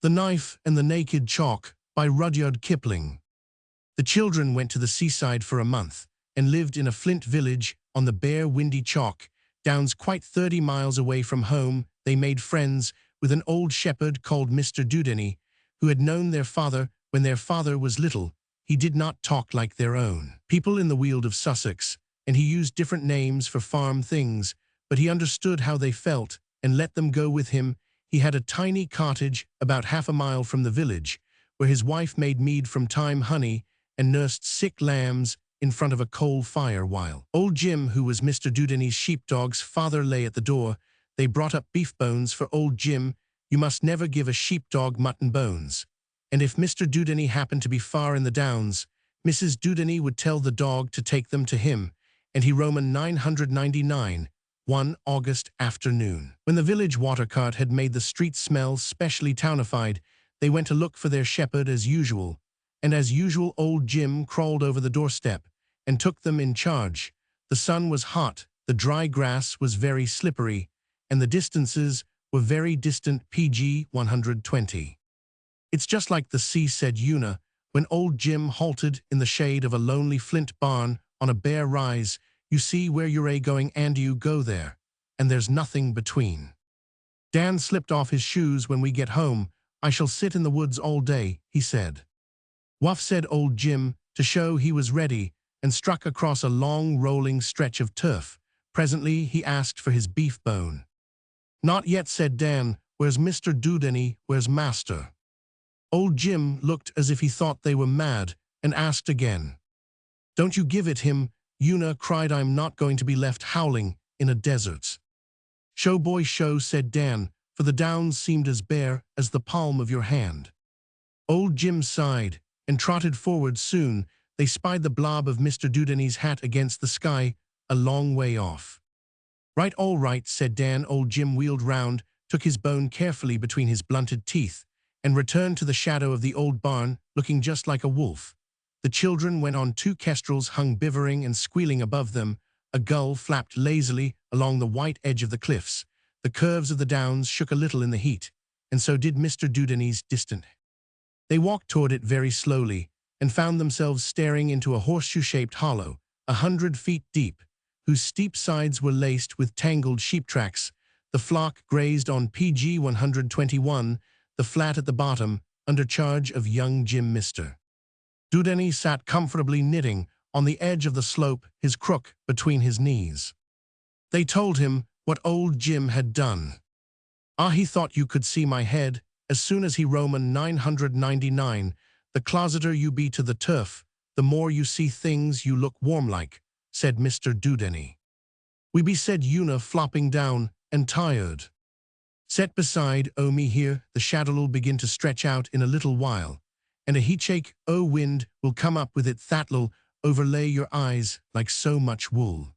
The Knife and the Naked Chalk by Rudyard Kipling. The children went to the seaside for a month and lived in a flint village on the bare, windy chalk downs quite 30 miles away from home. They made friends with an old shepherd called Mr. Dudeney, who had known their father when their father was little. He did not talk like their own people in the Weald of Sussex, and he used different names for farm things, but he understood how they felt and let them go with him. He had a tiny cottage about half a mile from the village, where his wife made mead from thyme honey and nursed sick lambs in front of a coal fire while old Jim, who was Mr. Dudeney's sheepdog's father, lay at the door. They brought up beef bones for old Jim. You must never give a sheepdog mutton bones. And if Mr. Dudeney happened to be far in the downs, Mrs. Dudeney would tell the dog to take them to him, and he Roman 999, one August afternoon. When the village water cart had made the streets smell specially townified, they went to look for their shepherd as usual, and as usual old Jim crawled over the doorstep and took them in charge. The sun was hot, the dry grass was very slippery, and the distances were very distant. PG 120. It's just like the sea, said Una, when old Jim halted in the shade of a lonely flint barn on a bare rise. You see where you're going and you go there, and there's nothing between. Dan slipped off his shoes when we get home. I shall sit in the woods all day, he said. Wuff, said old Jim, to show he was ready, and struck across a long rolling stretch of turf. Presently he asked for his beef bone. Not yet, said Dan. Where's Mr. Dudeney? Where's master? Old Jim looked as if he thought they were mad, and asked again. Don't you give it him? Una cried. I'm not going to be left howling in a desert. Show, boy, show, said Dan, for the downs seemed as bare as the palm of your hand. Old Jim sighed and trotted forward. Soon they spied the blob of Mr. Dudeney's hat against the sky a long way off. Right, all right, said Dan. Old Jim wheeled round, took his bone carefully between his blunted teeth, and returned to the shadow of the old barn, looking just like a wolf. The children went on. Two kestrels hung bivvering and squealing above them. A gull flapped lazily along the white edge of the cliffs. The curves of the downs shook a little in the heat, and so did Mr. Dudeney's distant. They walked toward it very slowly, and found themselves staring into a horseshoe-shaped hollow, 100 feet deep, whose steep sides were laced with tangled sheep tracks. The flock grazed on PG 121, the flat at the bottom, under charge of young Jim. Mr. Dudeney sat comfortably knitting on the edge of the slope, his crook between his knees. They told him what old Jim had done. Ah, he thought you could see my head. As soon as he Roman 999, the closeter you be to the turf, the more you see things you look warm like, said Mr. Dudeney. We be, said Una, flopping down and tired. Set beside, oh me here, the shadow'll begin to stretch out in a little while, and a heatshake, oh wind, will come up with it that'll overlay your eyes like so much wool.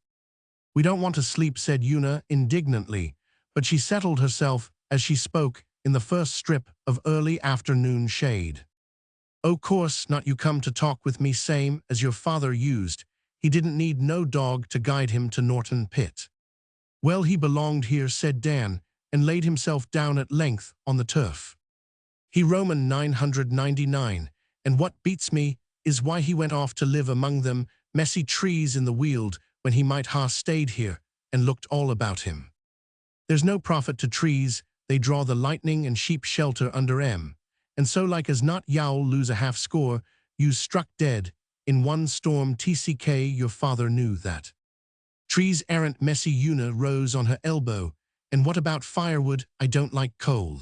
We don't want to sleep, said Una indignantly, but she settled herself as she spoke in the first strip of early afternoon shade. Oh, course not, you come to talk with me same as your father used. He didn't need no dog to guide him to Norton Pit. Well, he belonged here, said Dan, and laid himself down at length on the turf. He Roman 999, and what beats me is why he went off to live among them messy trees in the Weald when he might ha stayed here and looked all about him. There's no profit to trees, they draw the lightning and sheep shelter under 'em, and so like as not you'll lose a half score, you's struck dead in one storm. TCK, your father knew that. Trees aren't messy. Una rose on her elbow. And what about firewood? I don't like coal.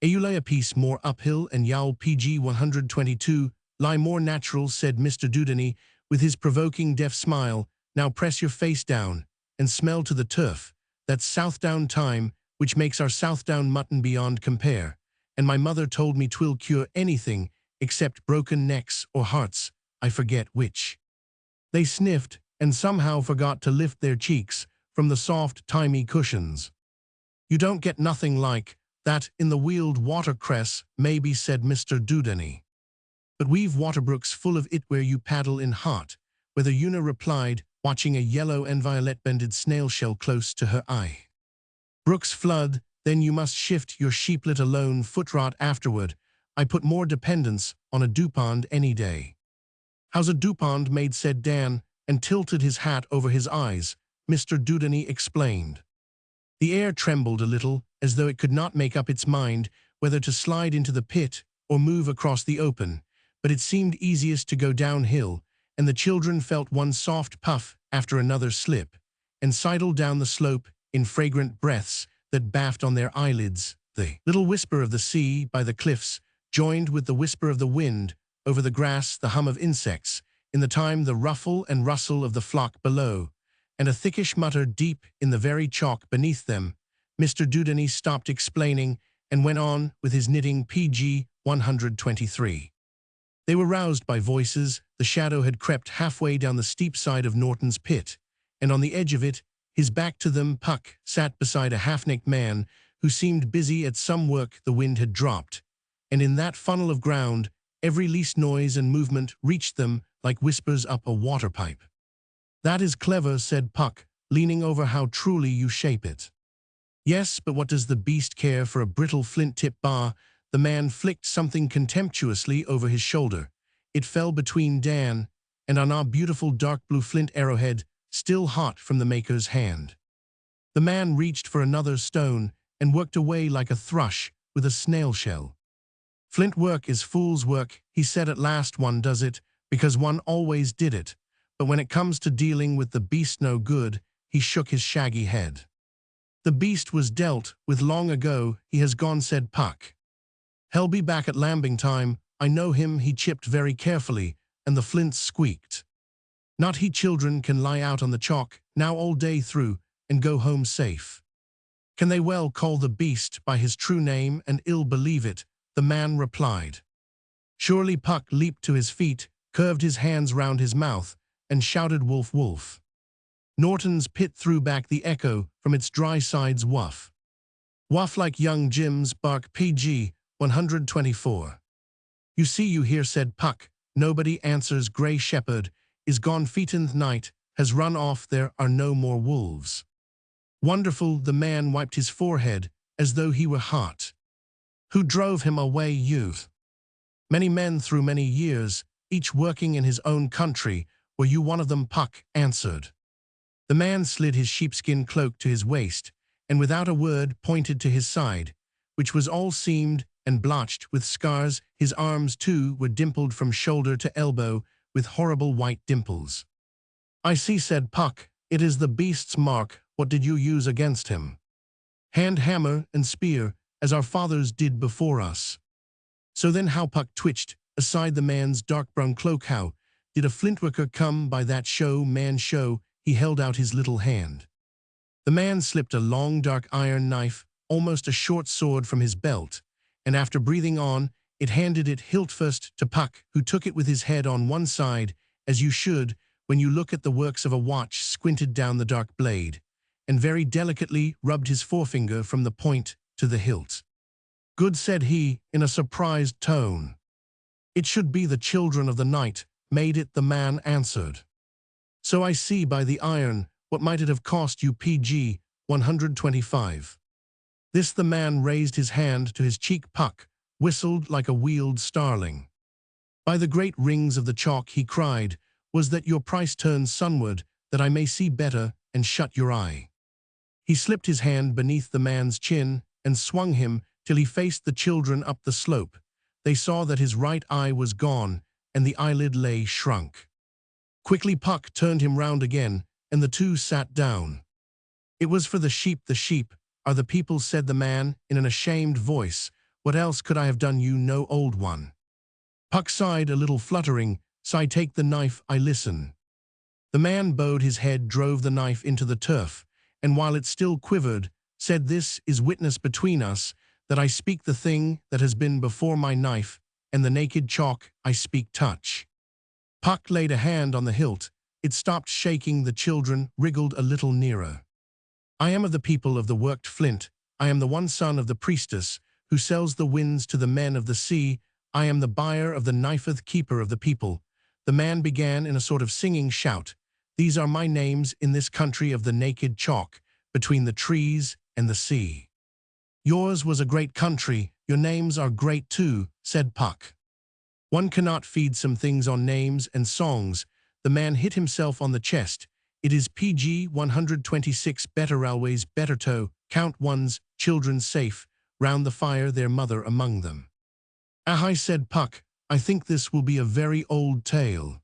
You lay a piece more uphill and you'll PG 122 lie more natural, said Mr. Dudeney with his provoking deaf smile. Now press your face down and smell to the turf. That's Southdown thyme, which makes our Southdown mutton beyond compare. And my mother told me 'twill cure anything except broken necks or hearts, I forget which. They sniffed and somehow forgot to lift their cheeks from the soft, thymy cushions. You don't get nothing like that in the Weald watercress, maybe, said Mr. Dudeney. But we've waterbrooks full of it where you paddle in hot, whether Una replied, watching a yellow and violet-bended snail shell close to her eye. Brooks flood then you must shift your sheeplet alone footrot afterward. I put more dependence on a dupond any day. How's a dupond made, said Dan, and tilted his hat over his eyes. Mr. Duddeney explained. The air trembled a little, as though it could not make up its mind whether to slide into the pit or move across the open, but it seemed easiest to go downhill, and the children felt one soft puff after another slip, and sidled down the slope in fragrant breaths that baffed on their eyelids. The little whisper of the sea by the cliffs joined with the whisper of the wind over the grass, the hum of insects, in the time the ruffle and rustle of the flock below, and a thickish mutter deep in the very chalk beneath them. Mr. Duddeney stopped explaining and went on with his knitting. PG 123. They were roused by voices. The shadow had crept halfway down the steep side of Norton's pit, and on the edge of it, his back to them, Puck sat beside a half-naked man who seemed busy at some work the wind had dropped, and in that funnel of ground, every least noise and movement reached them like whispers up a water-pipe. That is clever, said Puck, leaning over. How truly you shape it. Yes, but what does the beast care for a brittle flint-tip bar? The man flicked something contemptuously over his shoulder. It fell between Dan and on our beautiful dark blue flint arrowhead, still hot from the maker's hand. The man reached for another stone and worked away like a thrush with a snail shell. Flint work is fool's work, he said at last. One does it because one always did it, but when it comes to dealing with the beast, no good. He shook his shaggy head. The beast was dealt with long ago. He has gone, said Puck. He'll be back at lambing time. I know him, he chipped very carefully, and the flints squeaked. Not he. Children can lie out on the chalk now all day through and go home safe. Can they well call the beast by his true name and ill believe it? The man replied. Surely. Puck leaped to his feet, curved his hands round his mouth, and shouted, Wolf, wolf. Norton's pit threw back the echo from its dry sides. Wuff. Wuff like young Jim's bark. PG 124. You see, you hear, said Puck. Nobody answers. Grey shepherd is gone. Feetenth night has run off. There are no more wolves. Wonderful. The man wiped his forehead as though he were hot. Who drove him away, youth? Many men through many years, each working in his own country. Were you one of them? Puck answered. The man slid his sheepskin cloak to his waist, and without a word pointed to his side, which was all seamed and blotched with scars. His arms, too, were dimpled from shoulder to elbow with horrible white dimples. I see, said Puck. It is the beast's mark. What did you use against him? Hand, hammer, and spear, as our fathers did before us. So then how? Puck twitched aside the man's dark brown cloak. How did a flintworker come by that? Show, man, show. He held out his little hand. The man slipped a long dark iron knife, almost a short sword, from his belt, and after breathing on, it handed it hilt first to Puck, who took it with his head on one side, as you should when you look at the works of a watch, squinted down the dark blade, and very delicately rubbed his forefinger from the point to the hilt. Good, said he, in a surprised tone. It should be the children of the night made it, the man answered. So I see by the iron. What might it have cost you? PG 125. This. The man raised his hand to his cheek. Puck whistled like a wheeled starling. By the great rings of the chalk, he cried, was that your price? Turn sunward, that I may see better, and shut your eye. He slipped his hand beneath the man's chin and swung him till he faced the children up the slope. They saw that his right eye was gone, and the eyelid lay shrunk. Quickly Puck turned him round again, and the two sat down. It was for the sheep. The sheep are the people, said the man in an ashamed voice. What else could I have done, you know, old one? Puck sighed a little, fluttering. Sigh, take the knife, I listen. The man bowed his head, drove the knife into the turf, and while it still quivered, said, This is witness between us, that I speak the thing that has been before my knife, and the naked chalk I speak touch. Puck laid a hand on the hilt. It stopped shaking. The children wriggled a little nearer. I am of the people of the worked flint. I am the one son of the priestess, who sells the winds to the men of the sea. I am the buyer of the knifeth keeper of the people. The man began in a sort of singing shout. These are my names in this country of the naked chalk, between the trees and the sea. Yours was a great country, your names are great too, said Puck. One cannot feed some things on names and songs. The man hit himself on the chest. It is PG 126 better railways better tow, count ones, children safe, round the fire their mother among them. I said Puck, I think this will be a very old tale.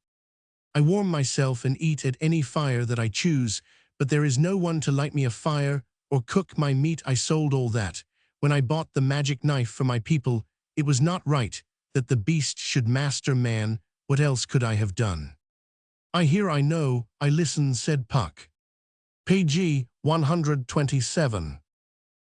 I warm myself and eat at any fire that I choose, but there is no one to light me a fire or cook my meat. I sold all that. When I bought the magic knife for my people, it was not right that the beast should master man. What else could I have done? I hear, I know, I listen, said Puck. PG 127.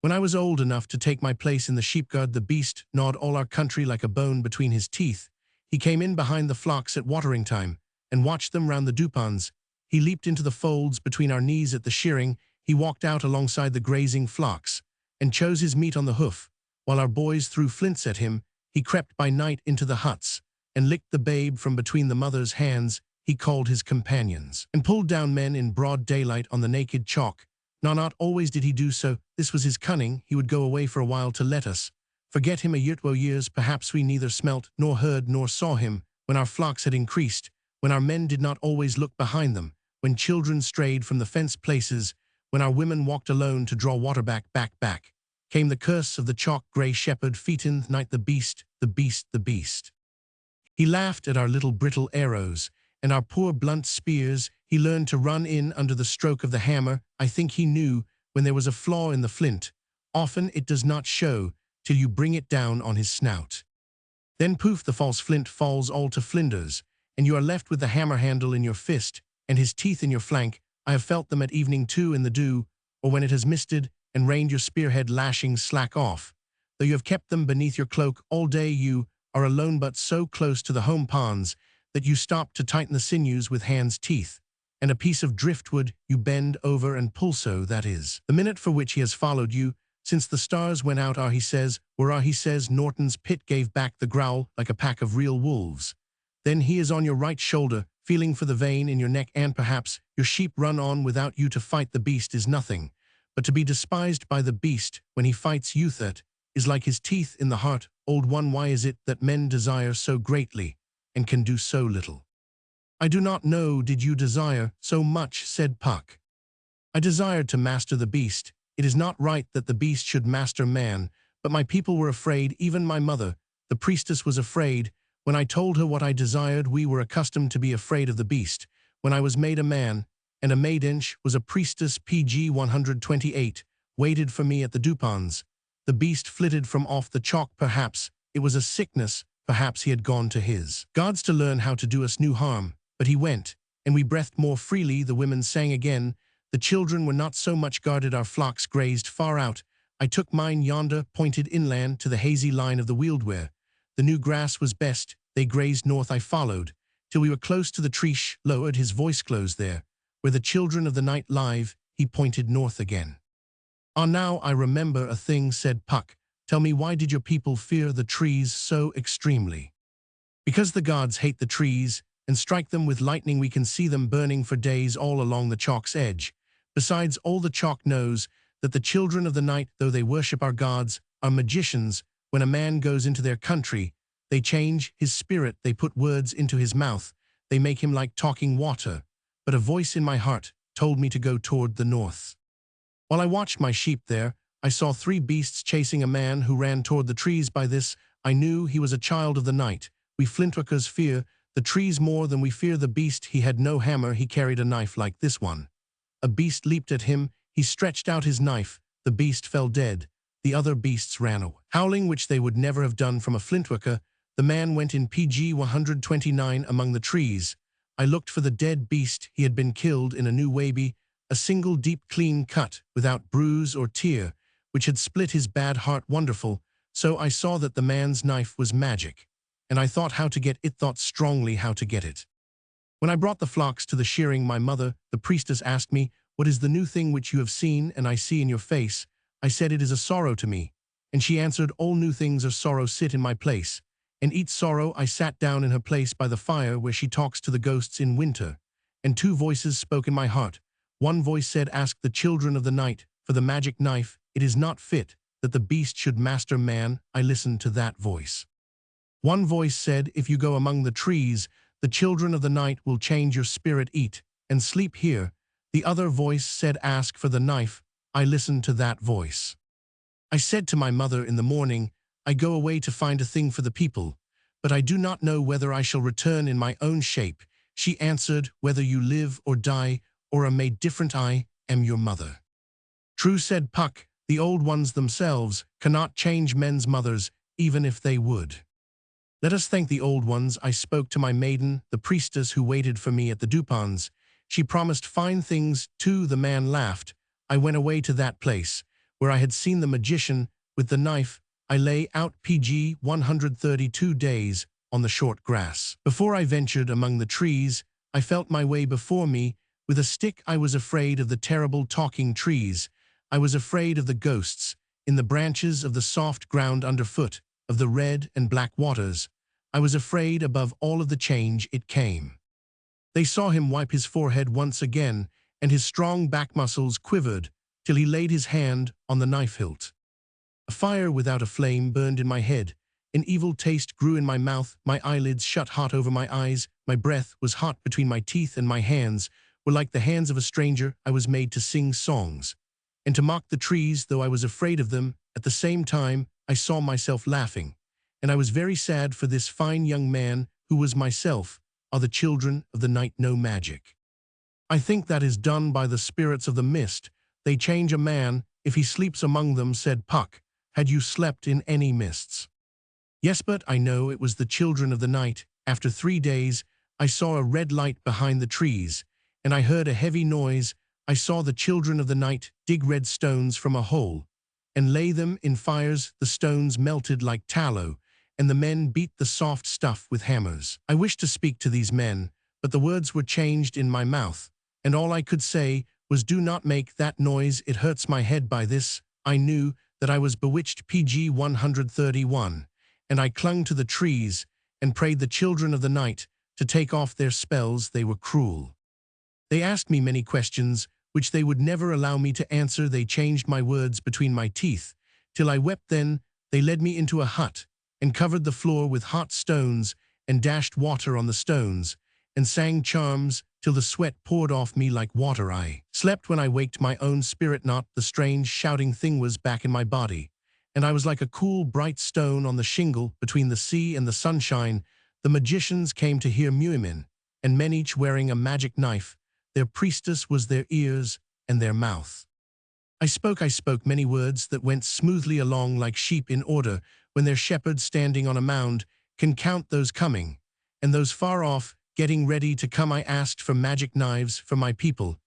When I was old enough to take my place in the sheepguard, the beast gnawed all our country like a bone between his teeth. He came in behind the flocks at watering time and watched them round the dupans. He leaped into the folds between our knees at the shearing. He walked out alongside the grazing flocks and chose his meat on the hoof. While our boys threw flints at him, he crept by night into the huts and licked the babe from between the mother's hands. He called his companions and pulled down men in broad daylight on the naked chalk. Not always did he do so. This was his cunning. He would go away for a while to let us forget him a years. Perhaps we neither smelt nor heard nor saw him when our flocks had increased, when our men did not always look behind them, when children strayed from the fenced places, when our women walked alone to draw water back. Came the curse of the chalk-grey shepherd, feetened night, the beast. He laughed at our little brittle arrows and our poor blunt spears. He learned to run in under the stroke of the hammer. I think he knew when there was a flaw in the flint. Often it does not show till you bring it down on his snout. Then poof, the false flint falls all to flinders, and you are left with the hammer handle in your fist and his teeth in your flank. I have felt them at evening too, in the dew, or when it has misted and rained, your spearhead lashings slack off. Though you have kept them beneath your cloak all day, you are alone, but so close to the home ponds that you stop to tighten the sinews with hands' teeth, and a piece of driftwood you bend over and pull, so that is the minute for which he has followed you since the stars went out. He says, Norton's pit gave back the growl like a pack of real wolves. Then he is on your right shoulder, feeling for the vein in your neck, and perhaps your sheep run on without you to fight. The beast is nothing, but to be despised by the beast when he fights you, that is like his teeth in the heart. Old one, why is it that men desire so greatly and can do so little? I do not know. Did you desire so much? Said Puck. I desired to master the beast. It is not right that the beast should master man, but my people were afraid. Even my mother, the priestess, was afraid. When I told her what I desired, we were accustomed to be afraid of the beast. When I was made a man, and a maidench was a priestess, PG 128, waited for me at the dupans. The beast flitted from off the chalk. Perhaps it was a sickness. Perhaps he had gone to his gods to learn how to do us new harm. But he went, and we breathed more freely. The women sang again. The children were not so much guarded. Our flocks grazed far out. I took mine yonder, pointed inland to the hazy line of the Wealdware. The new grass was best. They grazed north. I followed, till we were close to the tree. Lowered his voice close there, where the children of the night live. He pointed north again. Now I remember a thing, said Puck. Tell me, why did your people fear the trees so extremely? Because the gods hate the trees and strike them with lightning. We can see them burning for days all along the chalk's edge. Besides, all the chalk knows that the children of the night, though they worship our gods, are magicians. When a man goes into their country, they change his spirit. They put words into his mouth. They make him like talking water. But a voice in my heart told me to go toward the north. While I watched my sheep there, I saw 3 beasts chasing a man who ran toward the trees. By this, I knew he was a child of the night. We flintworkers fear the trees more than we fear the beast. He had no hammer. He carried a knife like this one. A beast leaped at him. He stretched out his knife. The beast fell dead. The other beasts ran away, howling, which they would never have done from a flintworker. The man went in, PG 129, among the trees. I looked for the dead beast. He had been killed in a new waby, a single deep clean cut, without bruise or tear, which had split his bad heart. Wonderful. So I saw that the man's knife was magic, and I thought how to get it, thought strongly how to get it. When I brought the flocks to the shearing, my mother, the priestess, asked me, what is the new thing which you have seen and I see in your face? I said, it is a sorrow to me. And she answered, all new things are sorrow. Sit in my place and eat sorrow. I sat down in her place by the fire where she talks to the ghosts in winter, and 2 voices spoke in my heart. One voice said, ask the children of the night for the magic knife. It is not fit that the beast should master man, I listened to that voice. One voice said, if you go among the trees, the children of the night will change your spirit, eat, and sleep here. The other voice said, ask for the knife. I listened to that voice. I said to my mother in the morning, I go away to find a thing for the people, but I do not know whether I shall return in my own shape. She answered, whether you live or die, or are made different, I am your mother. True, said Puck, the old ones themselves cannot change men's mothers, even if they would. Let us thank the old ones. I spoke to my maiden, the priestess who waited for me at the Dupins. She promised fine things too. The man laughed. I went away to that place, where I had seen the magician with the knife. I lay out PG 132 days on the short grass. Before I ventured among the trees, I felt my way before me. With a stick I was afraid of the terrible talking trees. I was afraid of the ghosts in the branches, of the soft ground underfoot, of the red and black waters. I was afraid above all of the change it came. They saw him wipe his forehead once again, and his strong back muscles quivered till he laid his hand on the knife hilt. A fire without a flame burned in my head. An evil taste grew in my mouth. My eyelids shut hot over my eyes. My breath was hot between my teeth, and my hands were like the hands of a stranger. I was made to sing songs and to mock the trees, though I was afraid of them. At the same time, I saw myself laughing, and I was very sad, for this fine young man, who was myself, are the children of the night. No magic. I think that is done by the spirits of the mist. They change a man if he sleeps among them, said Puck. Had you slept in any mists? Yes, but I know it was the children of the night. After 3 days, I saw a red light behind the trees, and I heard a heavy noise. I saw the children of the night dig red stones from a hole and lay them in fires. The stones melted like tallow, and the men beat the soft stuff with hammers. I wished to speak to these men, but the words were changed in my mouth, and all I could say was, do not make that noise, it hurts my head. By this, I knew that I was bewitched. PG 131, and I clung to the trees and prayed the children of the night to take off their spells. They were cruel. They asked me many questions, which they would never allow me to answer. They changed my words between my teeth, till I wept. Then they led me into a hut, and covered the floor with hot stones, and dashed water on the stones, and sang charms, till the sweat poured off me like water. I slept when I waked. My own spirit, not the strange shouting thing, was back in my body, and I was like a cool, bright stone on the shingle between the sea and the sunshine. The magicians came to hear Muimin, and men each wearing a magic knife. Their priestess was their ears and their mouth. I spoke many words that went smoothly along like sheep in order, when their shepherd standing on a mound can count those coming, and those far off, getting ready to come. I asked for magic knives for my people.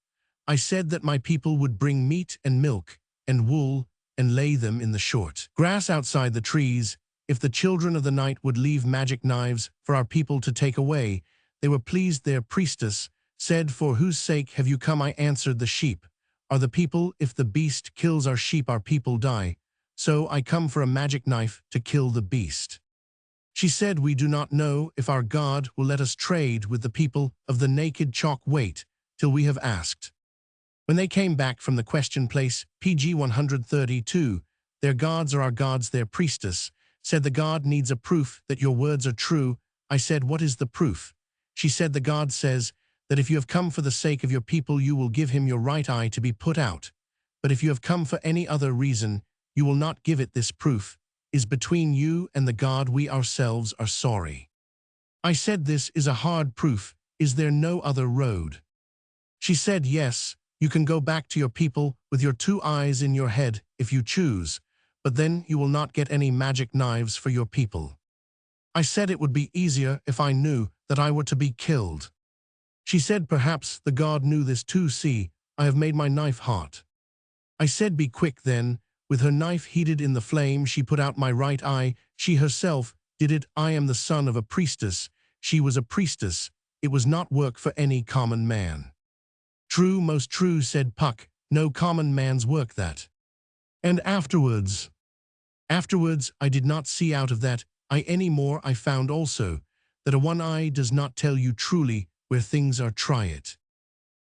I said that my people would bring meat and milk and wool and lay them in the short grass outside the trees. If the children of the night would leave magic knives for our people to take away, they were pleased. Their priestess said, for whose sake have you come? I answered, the sheep are the people. If the beast kills our sheep, our people die. So I come for a magic knife to kill the beast. She said, we do not know if our God will let us trade with the people of the naked chalk. Wait till we have asked. When they came back from the question place, PG 132, their gods are our gods. Their priestess said, the God needs a proof that your words are true. I said, what is the proof? She said, the God says that if you have come for the sake of your people, you will give him your right eye to be put out. But if you have come for any other reason, you will not give it. This proof is between you and the God. We ourselves are sorry. I said, this is a hard proof. Is there no other road? She said, yes, you can go back to your people with your 2 eyes in your head if you choose, but then you will not get any magic knives for your people. I said it would be easier if I knew that I were to be killed. She said, perhaps the God knew this too. See, I have made my knife hot. I said, be quick then. With her knife heated in the flame, she put out my right eye. She herself did it. I am the son of a priestess. She was a priestess. It was not work for any common man. True, most true, said Puck. No common man's work that. And afterwards I did not see out of that eye any more. I found also that a one eye does not tell you truly where things are. Try it.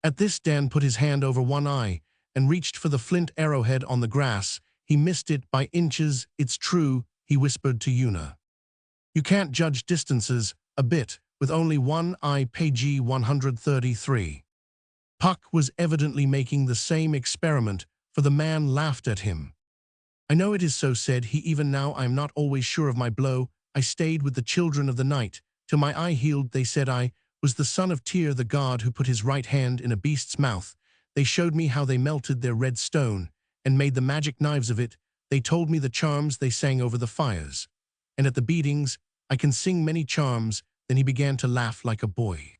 At this, Dan put his hand over one eye and reached for the flint arrowhead on the grass. he missed it by inches, it's true, he whispered to Una. You can't judge distances, a bit, with only one eye. Page 133. Puck was evidently making the same experiment, for the man laughed at him. I know it is so, said he. Even now I am not always sure of my blow. I stayed with the children of the night, till my eye healed. They said I was the son of Tyr, the god who put his right hand in a beast's mouth. They showed me how they melted their red stone, and made the magic knives of it. They told me the charms they sang over the fires. And at the beatings, I can sing many charms. Then he began to laugh like a boy.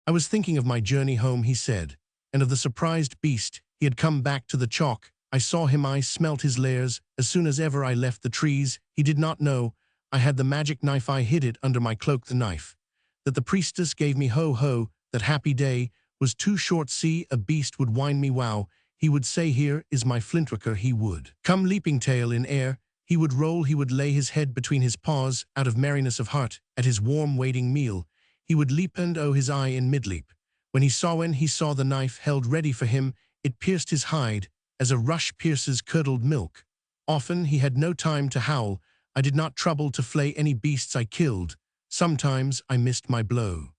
I was thinking of my journey home, he said, and of the surprised beast. He had come back to the chalk. I saw him, I smelt his lairs. As soon as ever I left the trees, he did not know I had the magic knife. I hid it under my cloak, the knife that the priestess gave me. Ho, ho, that happy day was too short. See, a beast would wind me. Wow, he would say, here is my flintworker. He would come leaping tail in air. He would roll, he would lay his head between his paws, out of merriness of heart, at his warm waiting meal. He would leap, and oh, his eye in midleap. When he saw the knife held ready for him, it pierced his hide, as a rush pierces curdled milk. Often he had no time to howl. I did not trouble to flay any beasts I killed. Sometimes I missed my blow.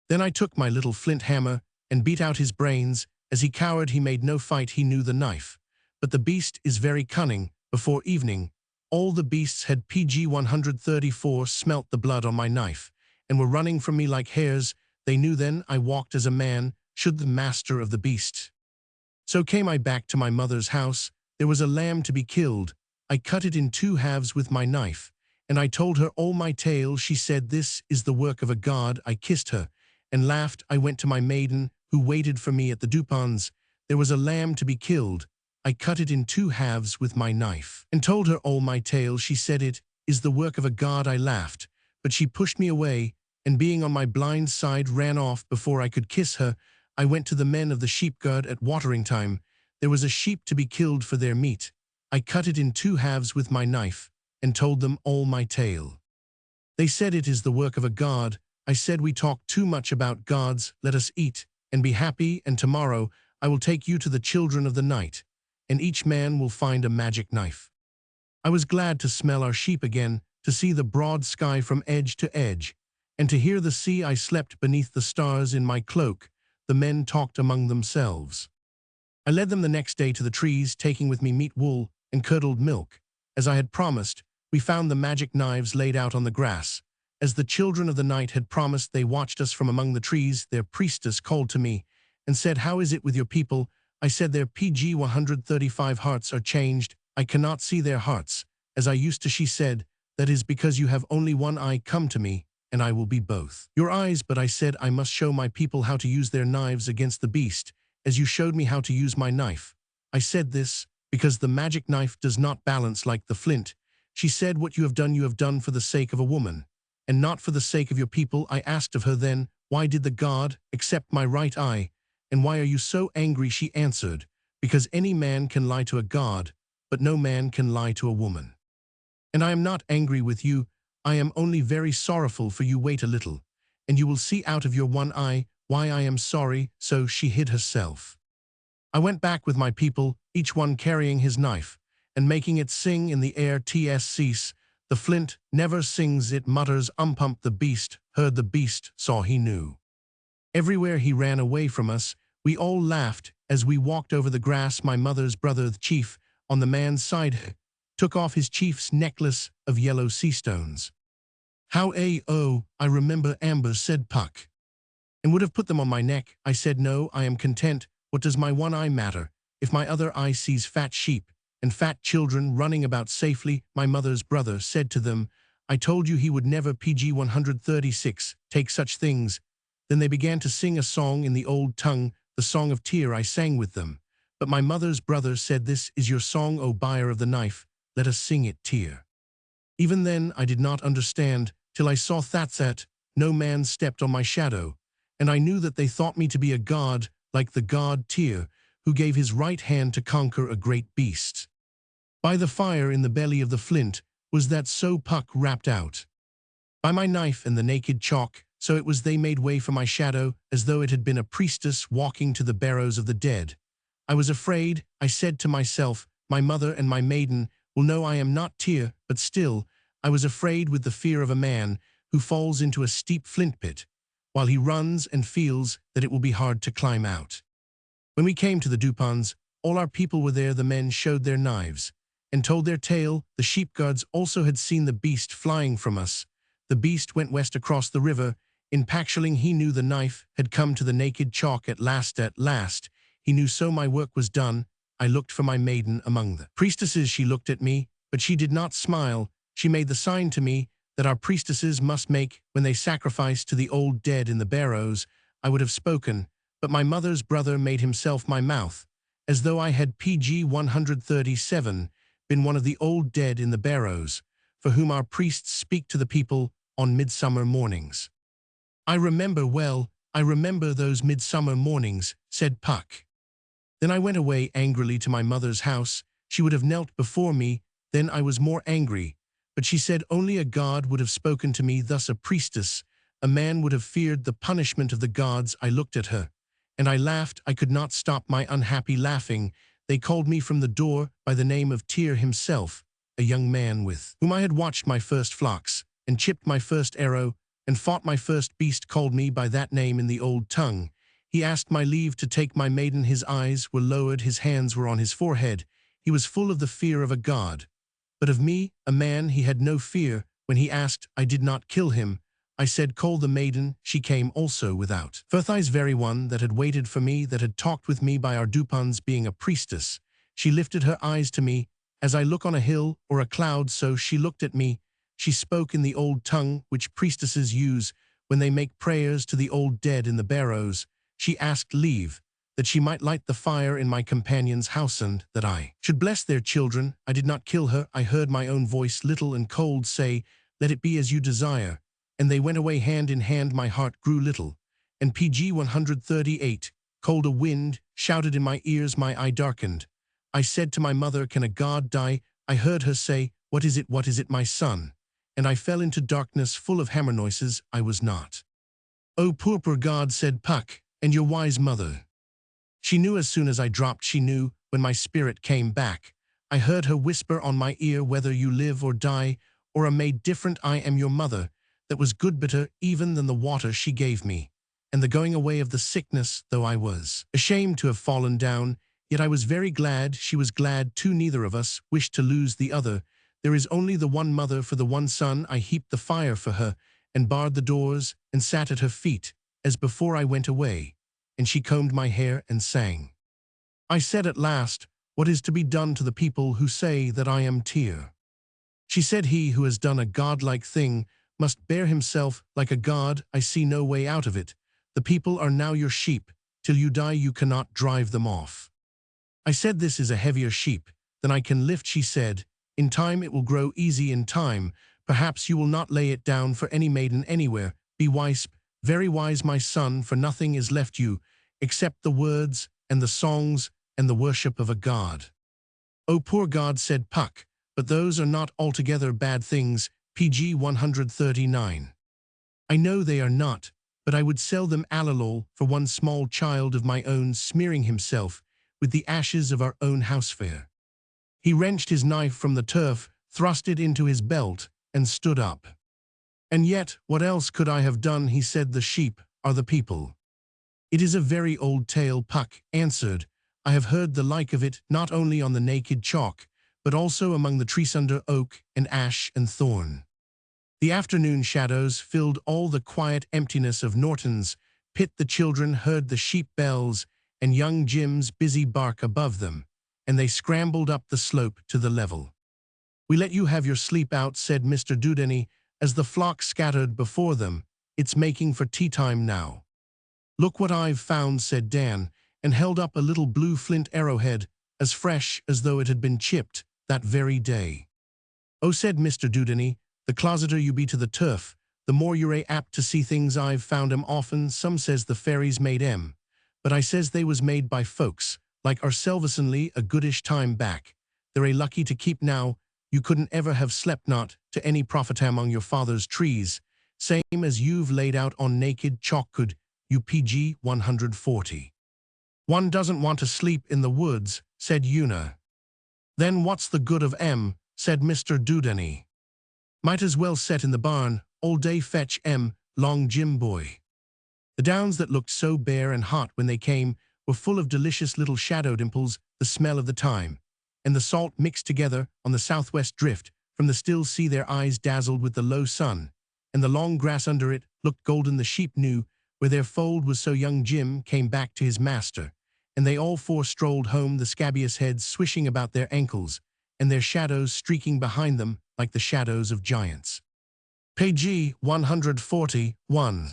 Then I took my little flint hammer, and beat out his brains. As he cowered, he made no fight. He knew the knife. But the beast is very cunning. Before evening, all the beasts had pg 134 smelt the blood on my knife, and were running from me like hares. They knew then I walked as a man, should the master of the beast. So came I back to my mother's house. There was a lamb to be killed. I cut it in 2 halves with my knife, and I told her all my tale. She said, this is the work of a god. I kissed her, and laughed. I went to my maiden, who waited for me at the Dupins. There was a lamb to be killed. I cut it in 2 halves with my knife, and told her all my tale. She said, it is the work of a god. I laughed, but she pushed me away, and being on my blind side, ran off before I could kiss her. I went to the men of the sheepguard at watering time. There was a sheep to be killed for their meat. I cut it in 2 halves with my knife, and told them all my tale. They said, it is the work of a god. I said, we talk too much about gods. Let us eat, and be happy, and tomorrow I will take you to the children of the night, and each man will find a magic knife. I was glad to smell our sheep again, to see the broad sky from edge to edge, and to hear the sea. I slept beneath the stars in my cloak. The men talked among themselves. I led them the next day to the trees, taking with me meat, wool, and curdled milk. As I had promised, we found the magic knives laid out on the grass. As the children of the night had promised, they watched us from among the trees. Their priestess called to me, and said, how is it with your people? I said, their pg 135 hearts are changed. I cannot see their hearts, as I used to. She said, that is because you have only one eye. Come to me, and I will be both your eyes. But I said, I must show my people how to use their knives against the beast, as you showed me how to use my knife. I said this, because the magic knife does not balance like the flint. She said, what you have done for the sake of a woman, and not for the sake of your people. I asked of her then, why did the god accept my right eye, and why are you so angry? She answered, because any man can lie to a god, but no man can lie to a woman. And I am not angry with you, I am only very sorrowful for you. Wait a little, and you will see out of your one eye why I am sorry. So she hid herself. I went back with my people, each one carrying his knife, and making it sing in the air. Ts cease, the flint never sings, it mutters. Umpump, the beast heard, the beast saw, he knew. Everywhere he ran away from us. We all laughed as we walked over the grass. My mother's brother, the chief, on the man's side, took off his chief's necklace of yellow sea stones. How I remember, Amber, said Puck, and would have put them on my neck. I said, no, I am content. What does my one eye matter, if my other eye sees fat sheep and fat children running about safely? My mother's brother said to them, I told you he would never pg 136 take such things. Then they began to sing a song in the old tongue, the song of Tyr. I sang with them. But my mother's brother said, this is your song, O buyer of the knife, let us sing it, Tyr. Even then I did not understand, till I saw that no man stepped on my shadow, and I knew that they thought me to be a god, like the god Tyr, who gave his right hand to conquer a great beast. By the fire in the belly of the flint was that so Puck rapped out. By my knife and the naked chalk, so it was they made way for my shadow, as though it had been a priestess walking to the barrows of the dead. I was afraid. I said to myself, my mother and my maiden will know I am not Tyr, but still, I was afraid with the fear of a man who falls into a steep flint pit, while he runs and feels that it will be hard to climb out. When we came to the Dupans, all our people were there. The men showed their knives and told their tale. The sheep guards also had seen the beast flying from us. The beast went west across the river. In Paxhaling he knew the knife had come to the naked chalk at last. At last, he knew, so my work was done. I looked for my maiden among the priestesses. She looked at me, but she did not smile. She made the sign to me that our priestesses must make when they sacrifice to the old dead in the barrows. I would have spoken, but my mother's brother made himself my mouth, as though I had PG 137 been one of the old dead in the barrows, for whom our priests speak to the people on midsummer mornings. I remember well, I remember those midsummer mornings, said Puck. Then I went away angrily to my mother's house. She would have knelt before me, then I was more angry. But she said only a god would have spoken to me thus, a priestess. A man would have feared the punishment of the gods. I looked at her, and I laughed. I could not stop my unhappy laughing. They called me from the door by the name of Tyr himself, a young man with whom I had watched my first flocks, and chipped my first arrow, and fought my first beast, called me by that name in the old tongue. He asked my leave to take my maiden. His eyes were lowered, his hands were on his forehead. He was full of the fear of a god. But of me, a man, he had no fear. When he asked, I did not kill him. I said, call the maiden. She came also without. Furthai's very one that had waited for me, that had talked with me by our Dupans, being a priestess. She lifted her eyes to me. As I look on a hill or a cloud, so she looked at me. She spoke in the old tongue which priestesses use when they make prayers to the old dead in the barrows. She asked leave that she might light the fire in my companion's house, and that I should bless their children. I did not kill her. I heard my own voice, little and cold, say, let it be as you desire. And they went away hand in hand. My heart grew little. And PG 138, cold, a wind shouted in my ears. My eye darkened. I said to my mother, can a god die? I heard her say, what is it, my son? And I fell into darkness full of hammer noises. I was not. Oh, poor god, said Puck, and your wise mother. She knew as soon as I dropped. She knew when my spirit came back. I heard her whisper on my ear, whether you live or die, or are made different, I am your mother. That was good, bitter even than the water she gave me, and the going away of the sickness, though I was ashamed to have fallen down, yet I was very glad. She was glad too. Neither of us wished to lose the other. There is only the one mother for the one son. I heaped the fire for her, and barred the doors, and sat at her feet, as before I went away, and she combed my hair and sang. I said at last, what is to be done to the people who say that I am Tyr? She said, he who has done a godlike thing must bear himself like a god. I see no way out of it. The people are now your sheep. Till you die you cannot drive them off. I said, this is a heavier sheep than I can lift. She said, in time it will grow easy. In time, perhaps you will not lay it down for any maiden anywhere. Be wise, very wise, my son, for nothing is left you except the words and the songs and the worship of a god. Oh, poor god, said Puck, but those are not altogether bad things. PG 139. I know they are not, but I would sell them alalol for one small child of my own, smearing himself with the ashes of our own housefare. He wrenched his knife from the turf, thrust it into his belt, and stood up. And yet, what else could I have done? He said, the sheep are the people. It is a very old tale, Puck answered. I have heard the like of it, not only on the naked chalk, but also among the trees under oak and ash and thorn. The afternoon shadows filled all the quiet emptiness of Norton's pit. The children heard the sheep bells and young Jim's busy bark above them, and they scrambled up the slope to the level. We let you have your sleep out, said Mr. Dudeney, as the flock scattered before them. It's making for tea time now. Look what I've found, said Dan, and held up a little blue flint arrowhead, as fresh as though it had been chipped that very day. Oh, said Mr. Dudeney, the closeter you be to the turf, the more you're apt to see things. I've found 'em often. Some says the fairies made 'em, but I says they was made by folks like ourselvesenly a goodish time back. They're lucky to keep now. You couldn't ever have slept not to any profit among your father's trees, same as you've laid out on naked chalk, could you? PG 140. One doesn't want to sleep in the woods, said Una. Then what's the good of said Mr. Dudeney. Might as well set in the barn, all day fetch long Jim boy. The downs that looked so bare and hot when they came were full of delicious little shadow dimples, the smell of the thyme, and the salt mixed together on the southwest drift. From the still sea their eyes dazzled with the low sun, and the long grass under it looked golden. The sheep knew where their fold was, so young Jim came back to his master, and they all four strolled home, the scabious heads swishing about their ankles, and their shadows streaking behind them like the shadows of giants. Page 141.